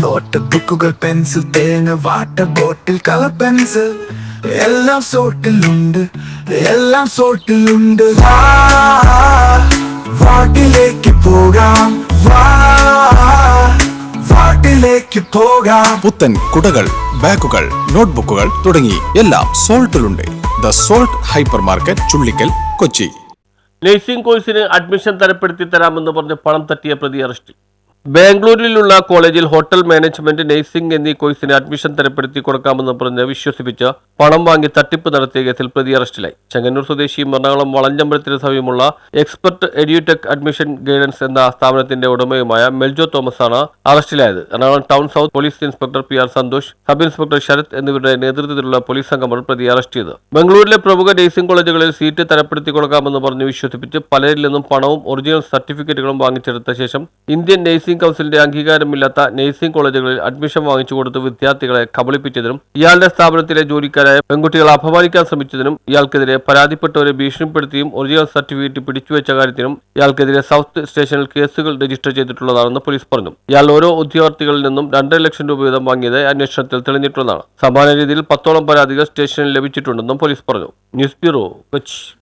Not ബുക്കുകൾ pencil തേങ്ങ water bottle colour pencil എല്ലാം സോട്ടിലുണ്ട്, എല്ലാം സോട്ടിലുണ്ട്. വാട്ടിലേക്ക് പോകാം, വാട്ടിലേക്ക് പോകാം. പുത്തൻ കുടകൾ, ബാഗുകൾ, നോട്ട്ബുക്കുകൾ തുടങ്ങി എല്ലാം സോൾട്ടിലുണ്ട്. The salt hypermarket, Chullikkal, Kochi. Nursing കോഴ്സിന് അഡ്മിഷൻ തരപ്പെടുത്തി തരാമെന്ന് പറഞ്ഞ് പണം തട്ടിയ പ്രതി അറസ്റ്റിൽ. ബാംഗ്ലൂരിലുള്ള കോളേജിൽ ഹോട്ടൽ മാനേജ്മെന്റ്, നഴ്സിംഗ് എന്നീ കോഴ്സിന് അഡ്മിഷൻ തരപ്പെടുത്തി കൊടുക്കാമെന്ന് പറഞ്ഞ് വിശ്വസിപ്പിച്ച് പണം വാങ്ങി തട്ടിപ്പ് നടത്തിയ കേസിൽ പ്രതി അറസ്റ്റിലായി. ചെങ്ങന്നൂർ സ്വദേശിയും എറണാകുളം വളഞ്ചമ്പലത്തിന് സമീപമുള്ള എക്സ്പെർട്ട് എഡ്യൂടെക് അഡ്മിഷൻ ഗൈഡൻസ് എന്ന സ്ഥാപനത്തിന്റെ ഉടമയുമായ മെൽജോ തോമസ് ആണ് അറസ്റ്റിലായത്. Ernakulam town south police inspector PR Santhosh, sub inspector Sarath എന്നിവരുടെ നേതൃത്വത്തിലുള്ള പോലീസ് സംഘമാണ് പ്രതി അറസ്റ്റ് ചെയ്തത്. ബംഗളൂരിലെ പ്രമുഖ നഴ്സിംഗ് കോളേജുകളിൽ സീറ്റ് തരപ്പെടുത്തി കൊടുക്കാമെന്ന് പറഞ്ഞ് വിശ്വസിപ്പിച്ച് പലരിൽ നിന്നും പണവും ഒറിജിനൽ സർട്ടിഫിക്കറ്റുകളും വാങ്ങിച്ചെടുത്ത ശേഷം ഇന്ത്യൻ നഴ്സിംഗ് കൗൺസിലിന്റെ അംഗീകാരമില്ലാത്ത നഴ്സിംഗ് കോളേജുകളിൽ അഡ്മിഷൻ വാങ്ങിച്ചു കൊടുത്ത് വിദ്യാർത്ഥികളെ കബളിപ്പിച്ചതിനും ഇയാളുടെ സ്ഥാപനത്തിലെ ജോലിക്കാരായ പെൺകുട്ടികളെ അപമാനിക്കാൻ ശ്രമിച്ചതിനും ഇയാൾക്കെതിരെ പരാതിപ്പെട്ടവരെ ഭീഷണിപ്പെടുത്തിയും ഒറിജിനൽ സർട്ടിഫിക്കറ്റ് പിടിച്ചുവെച്ച കാര്യത്തിനും ഇയാൾക്കെതിരെ സൗത്ത് സ്റ്റേഷനിൽ കേസുകൾ രജിസ്റ്റർ ചെയ്തിട്ടുള്ളതാണെന്ന് പോലീസ് പറഞ്ഞു. ഇയാൾ ഓരോ ഉദ്യോഗാർത്ഥികളിൽ നിന്നും 2.5 ലക്ഷം രൂപ വീതം വാങ്ങിയതായി അന്വേഷണത്തിൽ തെളിഞ്ഞിട്ടുള്ളതാണ്. സമാന രീതിയിൽ 10ഓളം പരാതികൾ സ്റ്റേഷനിൽ ലഭിച്ചിട്ടുണ്ടെന്നും പോലീസ് പറഞ്ഞു. News bureau, Kochi.